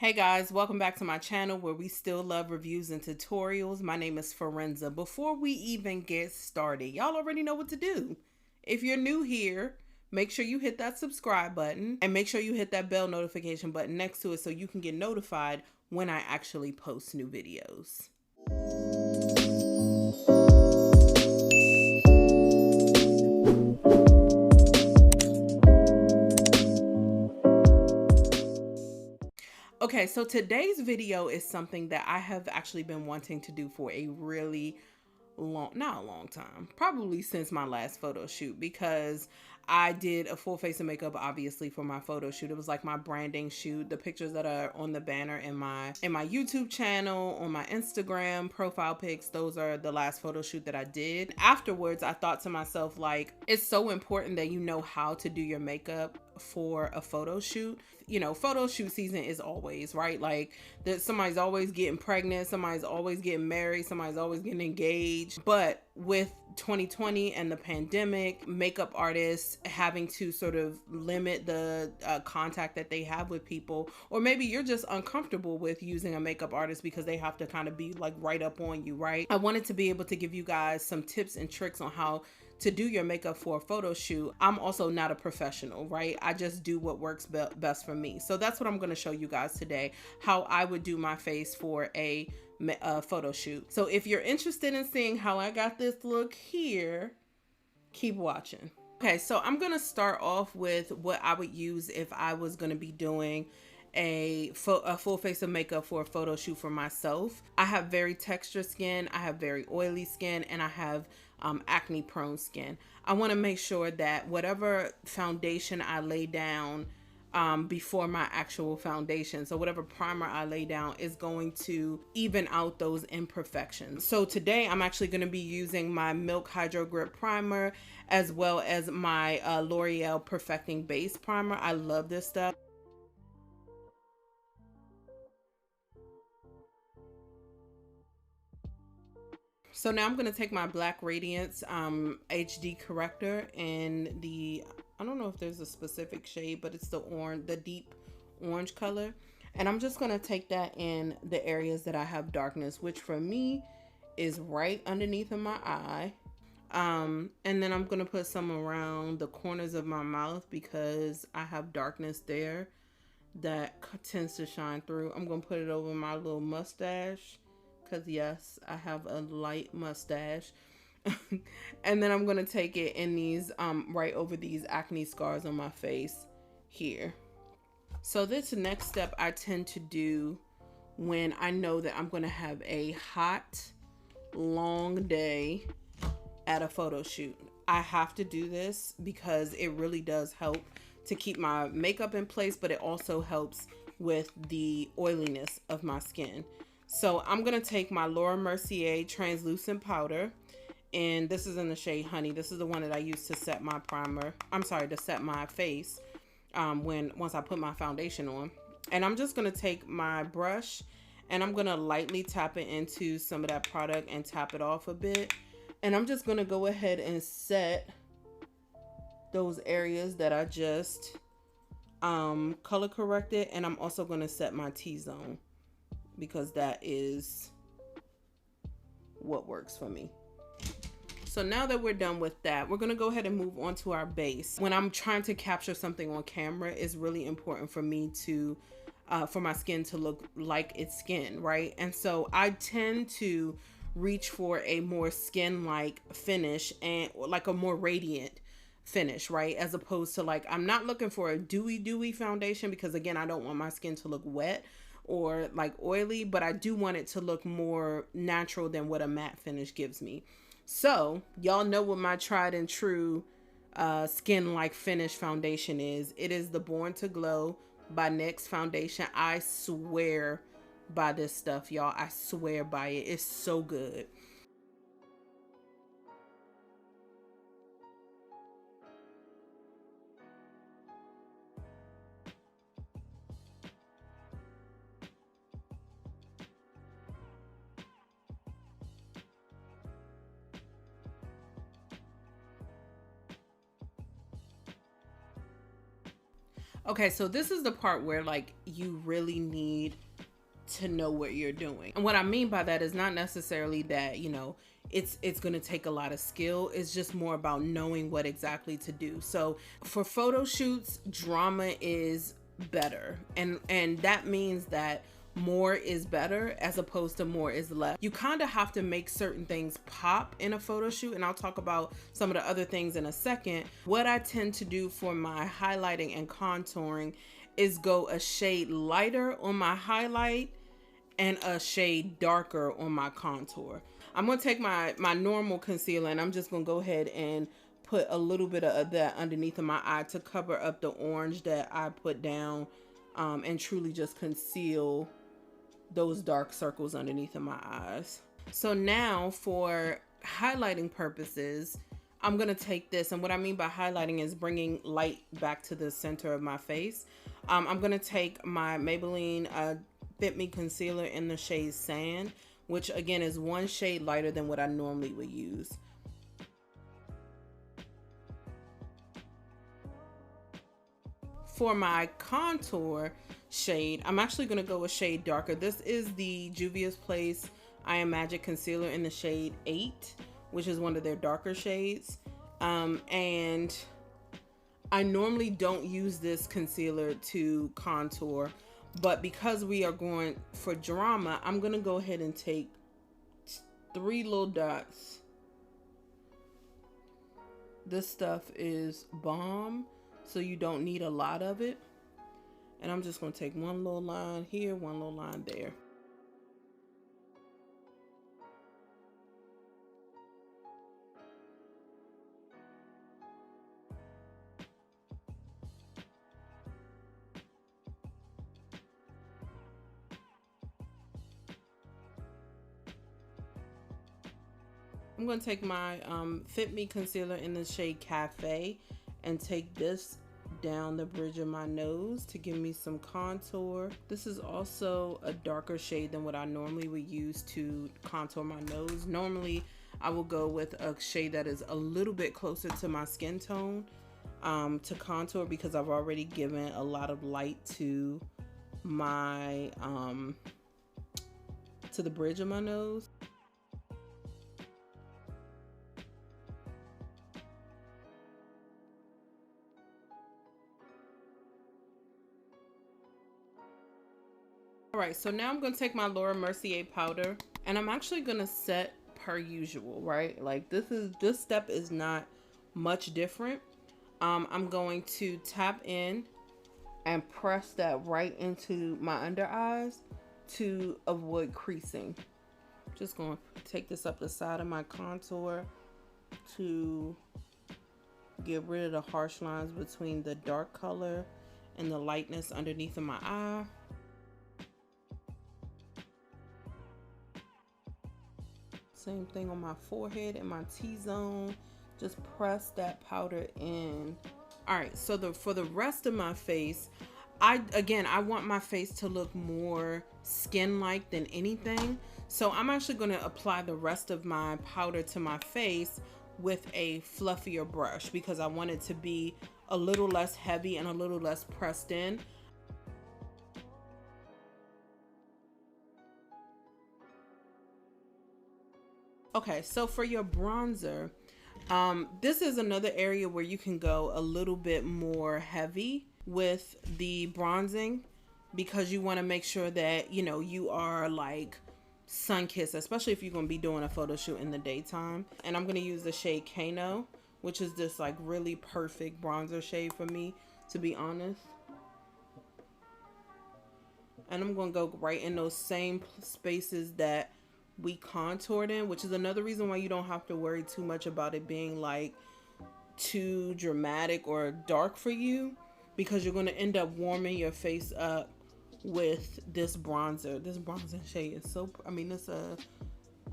Hey guys, welcome back to my channel where we still love reviews and tutorials. My name is Firenza. Before we even get started, y'all already know what to do. If you're new here, make sure you hit that subscribe button and make sure you hit that bell notification button next to it so you can get notified when I actually post new videos. Okay, so today's video is something that I have actually been wanting to do for a really not a long time, probably since my last photo shoot, because I did a full face of makeup obviously for my photo shoot. It was like my branding shoot. The pictures that are on the banner in my YouTube channel, on my Instagram profile pics, those are the last photo shoot that I did. Afterwards, I thought to myself, like, it's so important that you know how to do your makeup for a photo shoot. You know, photo shoot season is always, right? Like, somebody's always getting pregnant, somebody's always getting married, somebody's always getting engaged. But with 2020 and the pandemic, makeup artists having to sort of limit the contact that they have with people, or maybe you're just uncomfortable with using a makeup artist because they have to kind of be like right up on you, right? I wanted to be able to give you guys some tips and tricks on how to do your makeup for a photo shoot. I'm also not a professional, right? I just do what works best for me. So that's what I'm going to show you guys today, how I would do my face for a photo shoot. So if you're interested in seeing how I got this look here, keep watching. Okay, so I'm going to start off with what I would use if I was going to be doing a full face of makeup for a photo shoot for myself. I have very textured skin, I have very oily skin, and I have acne prone skin. I want to make sure that whatever foundation I lay down before my actual foundation, so whatever primer I lay down, is going to even out those imperfections. So today I'm actually going to be using my Milk HydroGrip primer as well as my L'Oreal Perfecting Base primer. I love this stuff. So now I'm going to take my Black Radiance HD corrector in the, I don't know if there's a specific shade, but it's the orange, the deep orange color. And I'm just going to take that in the areas that I have darkness, which for me is right underneath of my eye. And then I'm going to put some around the corners of my mouth because I have darkness there that tends to shine through. I'm going to put it over my little mustache, because yes, I have a light mustache. And then I'm going to take it in these right over these acne scars on my face here. So this next step I tend to do when I know that I'm going to have a hot, long day at a photo shoot. I have to do this because it really does help to keep my makeup in place, but it also helps with the oiliness of my skin. So I'm going to take my Mercier translucent powder, and this is in the shade Honey. This is the one that I use to set my primer. I'm sorry, to set my face once I put my foundation on. And I'm just going to take my brush and I'm going to lightly tap it into some of that product and tap it off a bit. And I'm just going to go ahead and set those areas that I just color corrected. And I'm also going to set my T-zone, because that is what works for me. So now that we're done with that, we're going to go ahead and move on to our base. When I'm trying to capture something on camera, it's really important for me to for my skin to look like its skin, right? And so I tend to reach for a more skin-like finish and like a more radiant finish, right? As opposed to, like, I'm not looking for a dewy foundation, because again, I don't want my skin to look wet or like oily, but I do want it to look more natural than what a matte finish gives me. So y'all know what my tried and true skin like finish foundation is. It is the Born to Glow by NYX foundation. I swear by this stuff, y'all. I swear by it. It's so good. Okay, so this is the part where like you really need to know what you're doing. And what I mean by that is not necessarily that, you know, it's going to take a lot of skill. It's just more about knowing what exactly to do. So for photo shoots, drama is better. And that means that more is better as opposed to more is less. You kind of have to make certain things pop in a photo shoot, and I'll talk about some of the other things in a second. What I tend to do for my highlighting and contouring is go a shade lighter on my highlight and a shade darker on my contour. I'm gonna take my normal concealer and I'm just gonna go ahead and put a little bit of that underneath of my eye to cover up the orange that I put down, and truly just conceal those dark circles underneath of my eyes. So now for highlighting purposes, I'm gonna take this, and what I mean by highlighting is bringing light back to the center of my face. I'm gonna take my Maybelline FitMe Concealer in the shade Sand, which again is one shade lighter than what I normally would use. For my contour shade, I'm actually going to go a shade darker. This is the Juvia's Place I Am Magic Concealer in the shade 8, which is one of their darker shades. And I normally don't use this concealer to contour, but because we are going for drama, I'm going to go ahead and take 3 little dots. This stuff is bomb, so you don't need a lot of it. And I'm just going to take one little line here, one little line there. I'm going to take my Fit Me Concealer in the shade Cafe and take this down the bridge of my nose to give me some contour. This is also a darker shade than what I normally would use to contour my nose. Normally I will go with a shade that is a little bit closer to my skin tone to contour, because I've already given a lot of light to my to the bridge of my nose. Alright, so now I'm going to take my Laura Mercier powder, and I'm actually going to set per usual, right? Like this step is not much different. I'm going to tap in and press that right into my under eyes to avoid creasing. Just going to take this up the side of my contour to get rid of the harsh lines between the dark color and the lightness underneath of my eye. Same thing on my forehead and my T-zone. Just press that powder in. All right, so for the rest of my face, I want my face to look more skin-like than anything. So I'm actually going to apply the rest of my powder to my face with a fluffier brush, because I want it to be a little less heavy and a little less pressed in. Okay, so for your bronzer, this is another area where you can go a little bit more heavy with the bronzing, because you want to make sure that, you know, you are like sun-kissed, especially if you're going to be doing a photo shoot in the daytime. And I'm going to use the shade Kano, which is this like really perfect bronzer shade for me, to be honest. And I'm going to go right in those same spaces that we contoured in, which is another reason why you don't have to worry too much about it being like too dramatic or dark for you, because you're going to end up warming your face up with this bronzer. This bronzer shade is so, I mean, this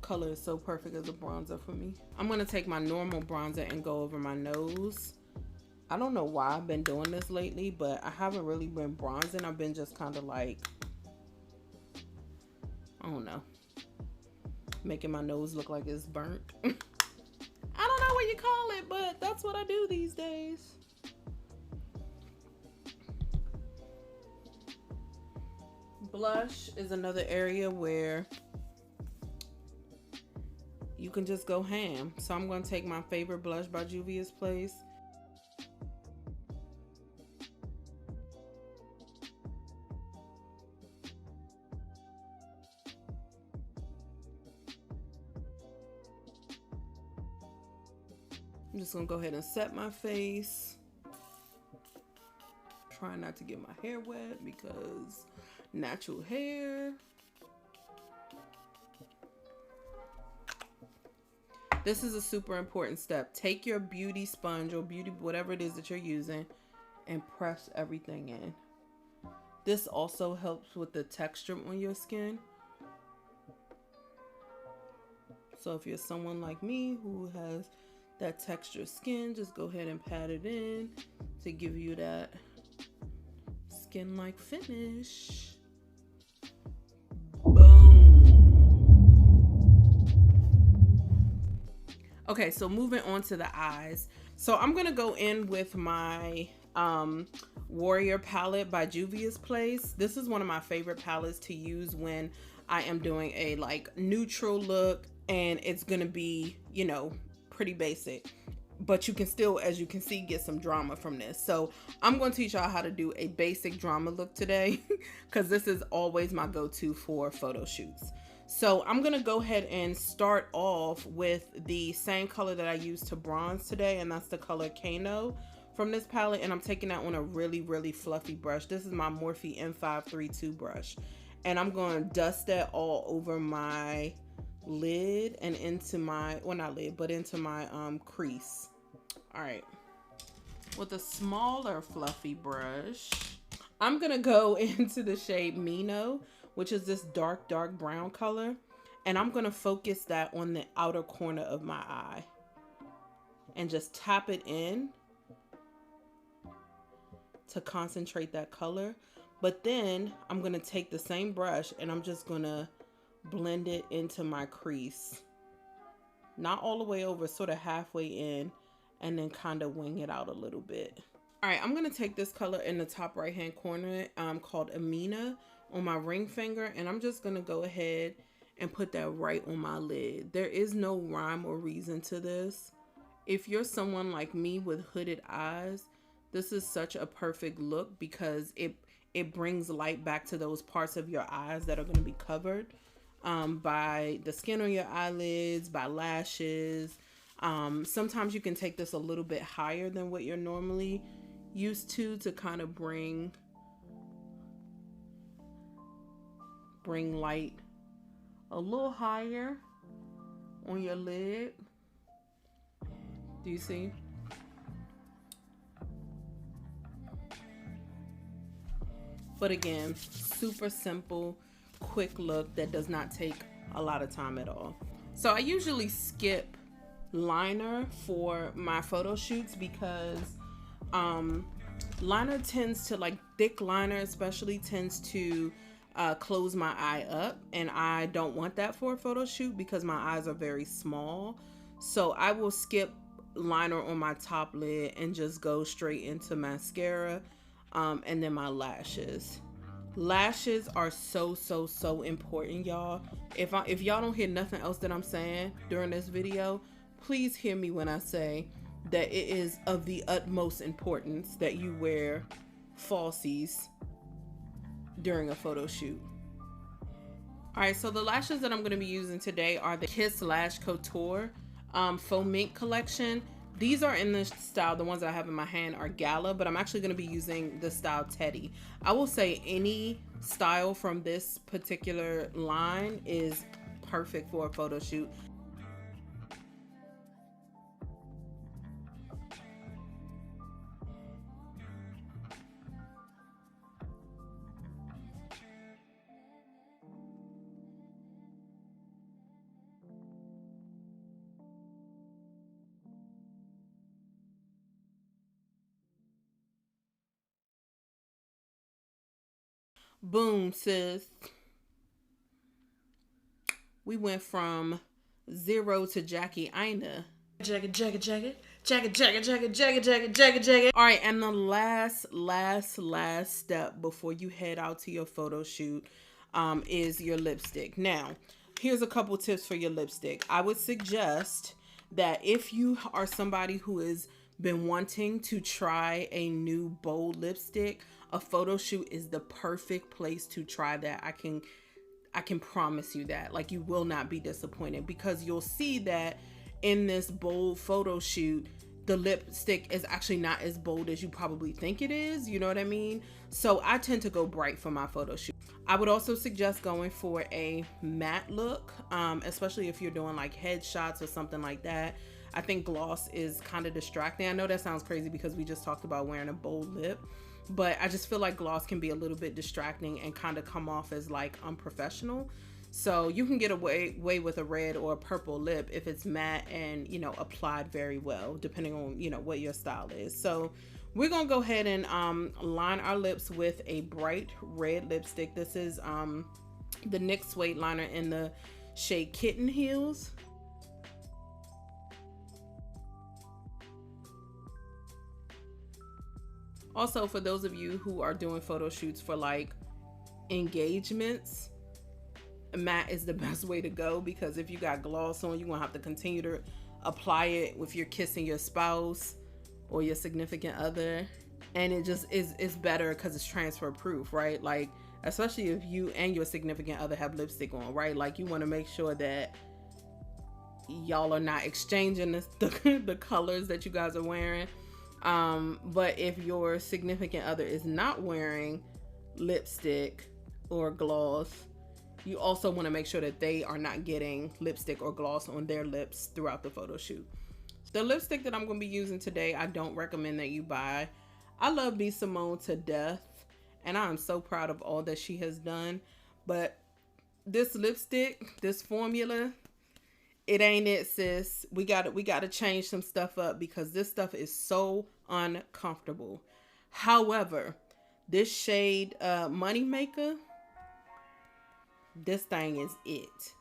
color is so perfect as a bronzer for me. I'm going to take my normal bronzer and go over my nose. I don't know why I've been doing this lately, but I haven't really been bronzing. I've been just kind of like, I don't know, making my nose look like it's burnt. I don't know what you call it, but that's what I do these days. Blush is another area where you can just go ham. So I'm going to take my favorite blush by Juvia's Place. I'm just going to go ahead and set my face. Try not to get my hair wet because natural hair. This is a super important step. Take your beauty sponge or beauty, whatever it is that you're using, and press everything in. This also helps with the texture on your skin. So if you're someone like me who has that textured skin, just go ahead and pat it in to give you that skin-like finish. Boom. Okay, so moving on to the eyes. So I'm gonna go in with my Warrior palette by Juvia's Place. This is one of my favorite palettes to use when I am doing a like neutral look, and it's gonna be, you know, pretty basic, but you can still, as you can see, get some drama from this. So I'm going to teach y'all how to do a basic drama look today because this is always my go-to for photo shoots. So I'm going to go ahead and start off with the same color that I used to bronze today, and that's the color Kano from this palette, and I'm taking that on a really fluffy brush. This is my Morphe M532 brush, and I'm going to dust that all over my lid and into my, well, not lid, but into my crease. All right, with a smaller fluffy brush, I'm gonna go into the shade Mino, which is this dark brown color, and I'm gonna focus that on the outer corner of my eye and just tap it in to concentrate that color. But then I'm gonna take the same brush and I'm just gonna blend it into my crease, not all the way over, sort of halfway in, and then kind of wing it out a little bit. All right, I'm gonna take this color in the top right hand corner called Amina on my ring finger, and I'm just gonna go ahead and put that right on my lid. There is no rhyme or reason to this. If you're someone like me with hooded eyes, this is such a perfect look because it brings light back to those parts of your eyes that are going to be covered by the skin on your eyelids, by lashes. Sometimes you can take this a little bit higher than what you're normally used to kind of bring light a little higher on your lid. Do you see? But again, super simple, quick look that does not take a lot of time at all. So I usually skip liner for my photo shoots because liner tends to, like thick liner especially, tends to close my eye up, and I don't want that for a photo shoot because my eyes are very small. So I will skip liner on my top lid and just go straight into mascara and then my lashes. Lashes are so important, y'all. If y'all don't hear nothing else that I'm saying during this video, please hear me when I say that it is of the utmost importance that you wear falsies during a photo shoot. All right, so the lashes that I'm going to be using today are the Kiss Lash Couture Faux Mink collection. These are in the style, the ones that I have in my hand are Gala, but I'm actually going to be using the style Teddy. I will say any style from this particular line is perfect for a photo shoot. Boom, sis. We went from 0 to Jackie Aina. Jacket. Jagga. All right, and the last step before you head out to your photo shoot is your lipstick. Now, here's a couple tips for your lipstick. I would suggest that if you are somebody who has been wanting to try a new bold lipstick, a photo shoot is the perfect place to try that. I can promise you that. Like, you will not be disappointed, because you'll see that in this bold photo shoot, the lipstick is actually not as bold as you probably think it is. You know what I mean? So I tend to go bright for my photo shoot. I would also suggest going for a matte look, especially if you're doing like headshots or something like that. I think gloss is kind of distracting. I know that sounds crazy because we just talked about wearing a bold lip, but I just feel like gloss can be a little bit distracting and kind of come off as like unprofessional. So you can get away with a red or a purple lip if it's matte and, you know, applied very well, depending on, you know, what your style is. So we're going to go ahead and line our lips with a bright red lipstick. This is the NYX Suede liner in the shade Kitten Heels. Also, for those of you who are doing photo shoots for like engagements, matte is the best way to go, because if you got gloss on, you're gonna have to continue to apply it if you're kissing your spouse or your significant other, and it just is better because it's transfer proof, right? Like, especially if you and your significant other have lipstick on, right? Like, you want to make sure that y'all are not exchanging the colors that you guys are wearing. But if your significant other is not wearing lipstick or gloss, you also want to make sure that they are not getting lipstick or gloss on their lips throughout the photo shoot. The lipstick that I'm going to be using today, I don't recommend that you buy. I love B.Simone to death, and I'm so proud of all that she has done. But this lipstick, this formula, it ain't it, sis. We got to change some stuff up, because this stuff is so uncomfortable. However, this shade Money Maker, this thing is it.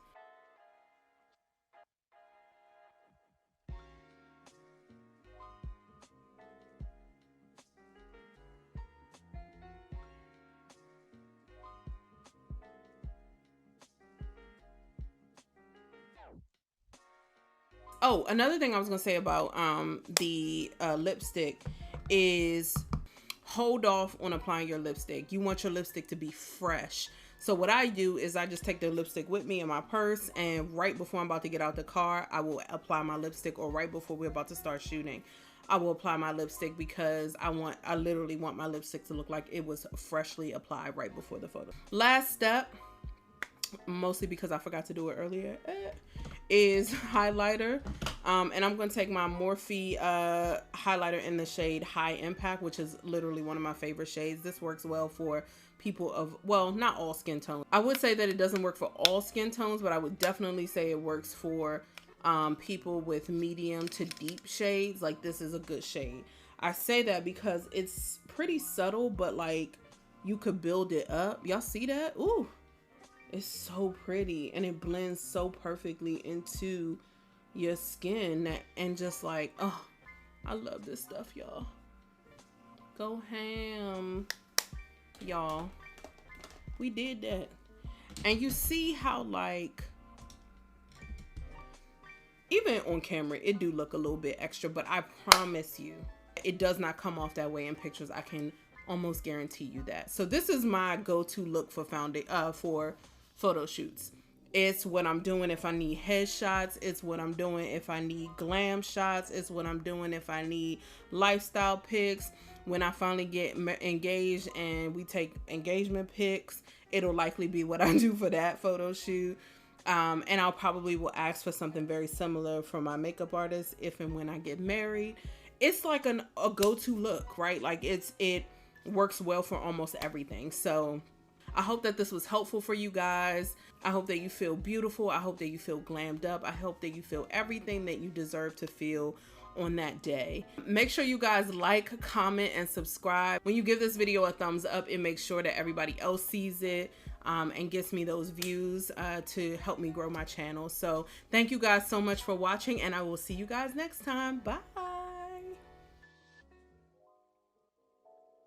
Oh, another thing I was gonna say about the lipstick is hold off on applying your lipstick. You want your lipstick to be fresh. So what I do is I just take the lipstick with me in my purse, and right before I'm about to get out the car, I will apply my lipstick, or right before we're about to start shooting, I will apply my lipstick, because I literally want my lipstick to look like it was freshly applied right before the photo. Last step, mostly because I forgot to do it earlier, is highlighter. And I'm going to take my Morphe highlighter in the shade High Impact, which is literally one of my favorite shades. This works well for people of, well, not all skin tones. I would say that it doesn't work for all skin tones, but I would definitely say it works for people with medium to deep shades. Like, this is a good shade. I say that because it's pretty subtle, but like, you could build it up. Y'all see that? Ooh, it's so pretty, and it blends so perfectly into your skin, and just like, oh, I love this stuff, y'all. Go ham, y'all. We did that. And you see how, like, even on camera it do look a little bit extra, but I promise you it does not come off that way in pictures. I can almost guarantee you that. So this is my go-to look for for photo shoots. It's what I'm doing if I need headshots. It's what I'm doing if I need glam shots. It's what I'm doing if I need lifestyle pics. When I finally get engaged and we take engagement pics, it'll likely be what I do for that photo shoot. And I'll probably will ask for something very similar from my makeup artist if and when I get married. It's like a go-to look, right? Like, it works well for almost everything. So I hope that this was helpful for you guys. I hope that you feel beautiful. I hope that you feel glammed up. I hope that you feel everything that you deserve to feel on that day. Make sure you guys like, comment, and subscribe. When you give this video a thumbs up, it makes sure that everybody else sees it and gets me those views to help me grow my channel. So thank you guys so much for watching, and I will see you guys next time. Bye.